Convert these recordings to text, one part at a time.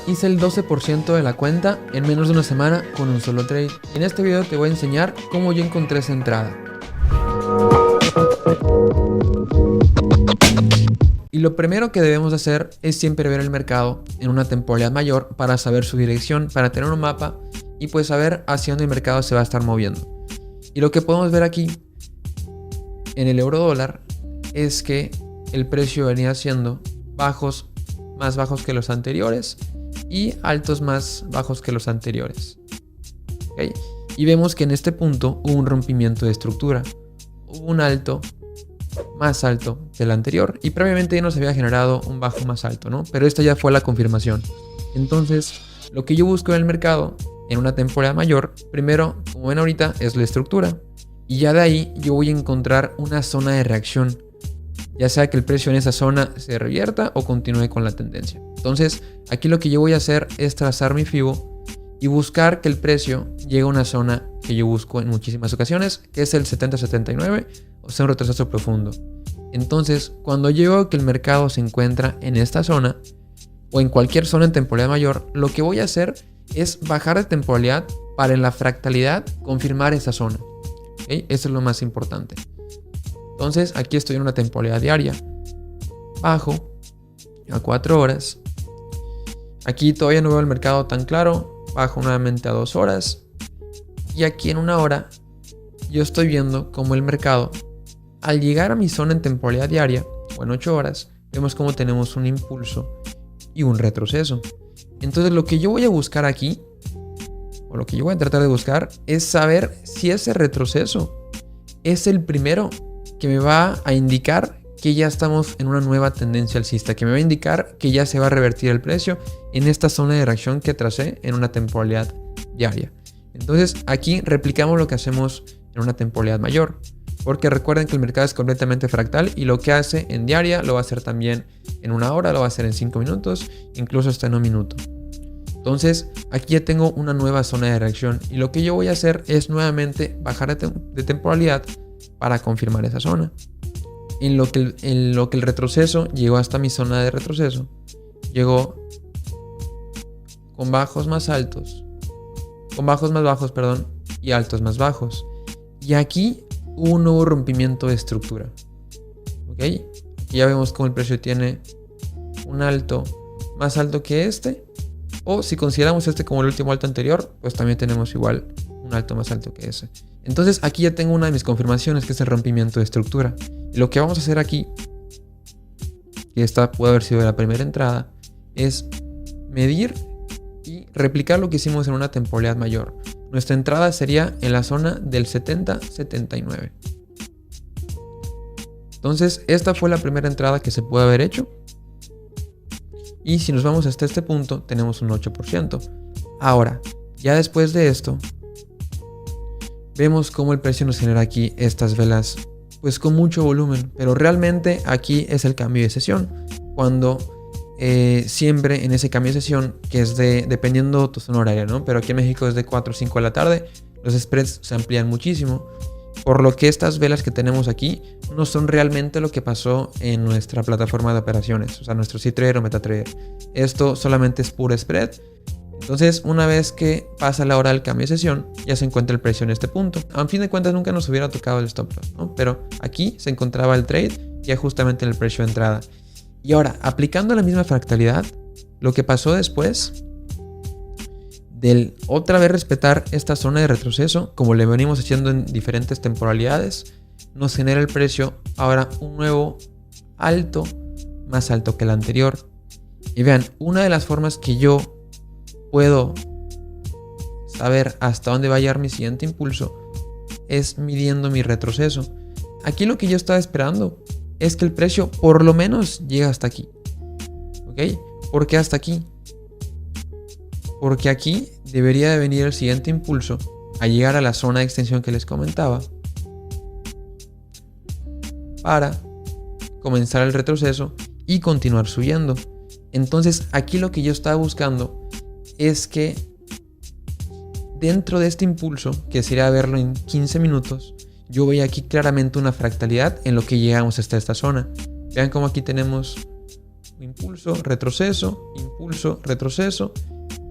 Hice el 12% de la cuenta en menos de una semana con un solo trade. En este video te voy a enseñar cómo yo encontré esa entrada. Y lo primero que debemos hacer es siempre ver el mercado en una temporalidad mayor para saber su dirección, para tener un mapa y pues saber hacia dónde el mercado se va a estar moviendo. Y lo que podemos ver aquí en el euro dólar es que el precio venía siendo más bajos que los anteriores y altos más bajos que los anteriores. ¿Okay? Y vemos que en este punto hubo un rompimiento de estructura. Hubo un alto más alto que el anterior y previamente ya nos había generado un bajo más alto, ¿no? Pero esta ya fue la confirmación. Entonces, lo que yo busco en el mercado en una temporada mayor, primero, como ven ahorita, es la estructura. Y ya de ahí yo voy a encontrar una zona de reacción. Ya sea que el precio en esa zona se revierta o continúe con la tendencia. Entonces, aquí lo que yo voy a hacer es trazar mi Fibo y buscar que el precio llegue a una zona que yo busco en muchísimas ocasiones, que es el 70-79, o sea, un retroceso profundo. Entonces, cuando yo veo que el mercado se encuentra en esta zona, o en cualquier zona en temporalidad mayor, lo que voy a hacer es bajar de temporalidad para en la fractalidad confirmar esa zona. ¿Okay? Eso es lo más importante. Entonces, aquí estoy en una temporalidad diaria. Bajo a 4 horas. Aquí todavía no veo el mercado tan claro. Bajo nuevamente a 2 horas. Y aquí en 1 hora yo estoy viendo cómo el mercado, al llegar a mi zona en temporalidad diaria, o en 8 horas, vemos cómo tenemos un impulso y un retroceso. Entonces lo que yo voy a buscar aquí, o lo que yo voy a tratar de buscar, es saber si ese retroceso es el primero que me va a indicar que ya estamos en una nueva tendencia alcista, que me va a indicar que ya se va a revertir el precio en esta zona de reacción que tracé en una temporalidad diaria. Entonces aquí replicamos lo que hacemos en una temporalidad mayor, porque recuerden que el mercado es completamente fractal y lo que hace en diaria lo va a hacer también en 1 hora, lo va a hacer en 5 minutos, incluso hasta en 1 minuto. Entonces aquí ya tengo una nueva zona de reacción y lo que yo voy a hacer es nuevamente bajar de temporalidad para confirmar esa zona. En lo que el retroceso llegó hasta mi zona de retroceso, llegó con bajos más altos, con bajos más bajos, perdón, y altos más bajos. Y aquí hubo un nuevo rompimiento de estructura. ¿Ok? Aquí ya vemos cómo el precio tiene un alto más alto que este. O si consideramos este como el último alto anterior, pues también tenemos igual un alto más alto que ese. Entonces aquí ya tengo una de mis confirmaciones, que es el rompimiento de estructura. Y lo que vamos a hacer aquí, que esta puede haber sido la primera entrada, es medir y replicar lo que hicimos en una temporalidad mayor. Nuestra entrada sería en la zona del 70-79. Entonces esta fue la primera entrada que se puede haber hecho. Y si nos vamos hasta este punto, tenemos un 8%. Ahora, ya después de esto, vemos cómo el precio nos genera aquí estas velas, pues con mucho volumen. Pero realmente aquí es el cambio de sesión. Cuando siempre en ese cambio de sesión, que es dependiendo tu zona horaria, ¿no? Pero aquí en México es de 4 o 5 de la tarde, los spreads se amplían muchísimo. Por lo que estas velas que tenemos aquí no son realmente lo que pasó en nuestra plataforma de operaciones, o sea, nuestro CTrader o MetaTrader. Esto solamente es puro spread. Entonces, una vez que pasa la hora del cambio de sesión, ya se encuentra el precio en este punto. A fin de cuentas, nunca nos hubiera tocado el stop loss, ¿no? Pero aquí se encontraba el trade ya justamente en el precio de entrada. Y ahora, aplicando la misma fractalidad, lo que pasó después del otra vez respetar esta zona de retroceso, como le venimos haciendo en diferentes temporalidades, nos genera el precio ahora un nuevo alto, más alto que el anterior. Y vean, una de las formas que yo puedo saber hasta dónde va a llegar mi siguiente impulso es midiendo mi retroceso. Aquí lo que yo estaba esperando es que el precio por lo menos llegue hasta aquí. ¿Ok? ¿Por qué hasta aquí? Porque aquí debería de venir el siguiente impulso a llegar a la zona de extensión que les comentaba para comenzar el retroceso y continuar subiendo. Entonces aquí lo que yo estaba buscando es que dentro de este impulso, que sería verlo en 15 minutos, yo veía aquí claramente una fractalidad en lo que llegamos hasta esta zona. Vean cómo aquí tenemos impulso, retroceso, impulso, retroceso.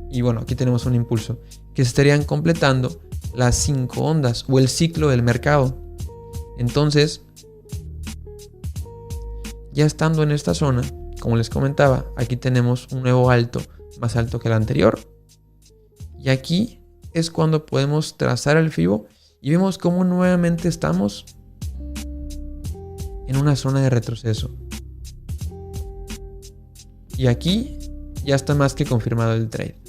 Y bueno, aquí tenemos un impulso que se estarían completando las 5 ondas o el ciclo del mercado. Entonces, ya estando en esta zona, como les comentaba, aquí tenemos un nuevo alto más alto que el anterior. Y aquí es cuando podemos trazar el Fibo y vemos cómo nuevamente estamos en una zona de retroceso. Y aquí ya está más que confirmado el trade.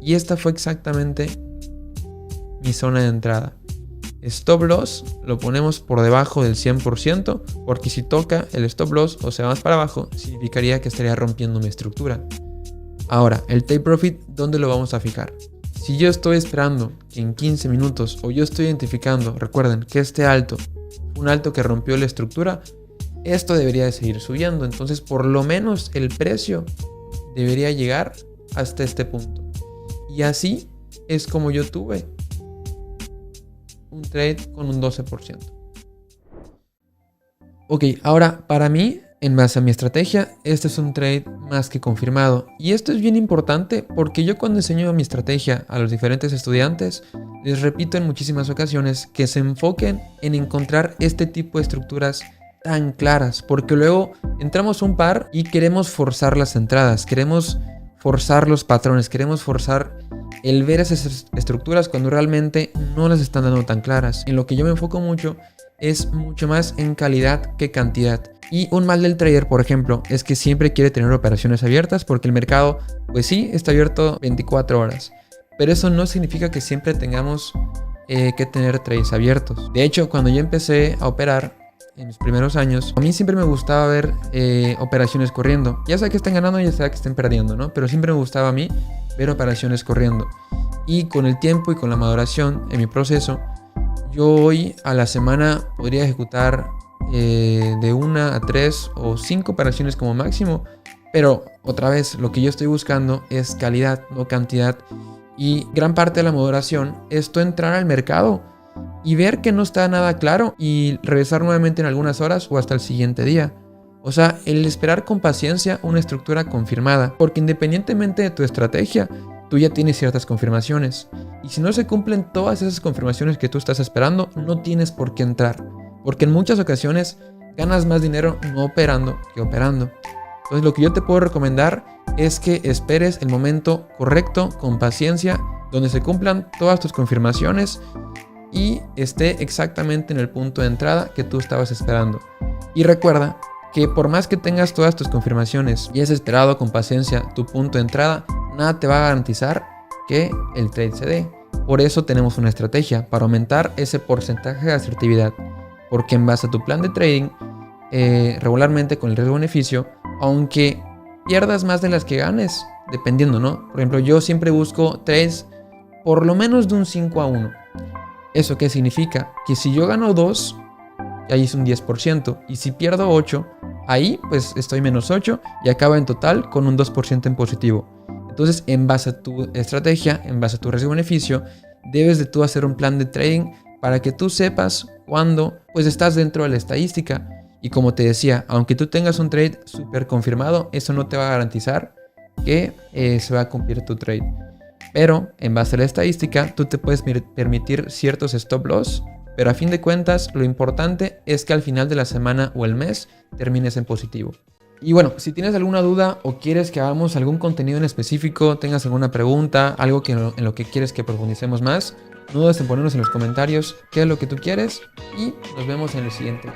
Y esta fue exactamente mi zona de entrada. Stop loss lo ponemos por debajo del 100%, porque si toca el stop loss o se va más para abajo, significaría que estaría rompiendo mi estructura. Ahora, el take profit, ¿dónde lo vamos a fijar? Si yo estoy esperando que en 15 minutos, o yo estoy identificando, recuerden que este alto, un alto que rompió la estructura, esto debería de seguir subiendo. Entonces, por lo menos el precio debería llegar hasta este punto. Y así es como yo tuve un trade con un 12%. Ok, ahora para mí, en base a mi estrategia, este es un trade más que confirmado. Y esto es bien importante porque yo cuando enseño mi estrategia a los diferentes estudiantes, les repito en muchísimas ocasiones que se enfoquen en encontrar este tipo de estructuras tan claras, porque luego entramos a un par y queremos forzar las entradas, queremos forzar los patrones, queremos forzar el ver esas estructuras cuando realmente no las están dando tan claras. En lo que yo me enfoco mucho es mucho más en calidad que cantidad. Y un mal del trader, por ejemplo, es que siempre quiere tener operaciones abiertas porque el mercado, pues sí, está abierto 24 horas. Pero eso no significa que siempre tengamos que tener trades abiertos. De hecho, cuando yo empecé a operar en mis primeros años, a mí siempre me gustaba ver operaciones corriendo. Ya sea que estén ganando, ya sea que estén perdiendo, ¿no? Pero siempre me gustaba a mí ver operaciones corriendo. Y con el tiempo y con la maduración en mi proceso, yo hoy a la semana podría ejecutar de 1 a 3 o 5 operaciones como máximo. Pero otra vez, lo que yo estoy buscando es calidad, no cantidad. Y gran parte de la maduración es tú entrar al mercado y ver que no está nada claro y regresar nuevamente en algunas horas o hasta el siguiente día. O sea, el esperar con paciencia una estructura confirmada, porque independientemente de tu estrategia, tú ya tienes ciertas confirmaciones. Y si no se cumplen todas esas confirmaciones que tú estás esperando, no tienes por qué entrar. Porque en muchas ocasiones ganas más dinero no operando que operando. Entonces lo que yo te puedo recomendar es que esperes el momento correcto, con paciencia, donde se cumplan todas tus confirmaciones y esté exactamente en el punto de entrada que tú estabas esperando. Y recuerda que por más que tengas todas tus confirmaciones y has esperado con paciencia tu punto de entrada, nada te va a garantizar que el trade se dé. Por eso tenemos una estrategia para aumentar ese porcentaje de asertividad. Porque en base a tu plan de trading, regularmente con el riesgo-beneficio, aunque pierdas más de las que ganes, dependiendo, ¿no? Por ejemplo, yo siempre busco trades por lo menos de un 5-1. ¿Eso qué significa? Que si yo gano 2, ahí es un 10%. Y si pierdo 8, ahí pues estoy menos 8 y acabo en total con un 2% en positivo. Entonces, en base a tu estrategia, en base a tu riesgo-beneficio, debes de tú hacer un plan de trading para que tú sepas cuándo pues estás dentro de la estadística. Y como te decía, aunque tú tengas un trade súper confirmado, eso no te va a garantizar que se va a cumplir tu trade. Pero en base a la estadística, tú te puedes permitir ciertos stop loss, pero a fin de cuentas, lo importante es que al final de la semana o el mes termines en positivo. Y bueno, si tienes alguna duda o quieres que hagamos algún contenido en específico, tengas alguna pregunta, algo en lo que quieres que profundicemos más, no dudes en ponernos en los comentarios qué es lo que tú quieres y nos vemos en el siguiente.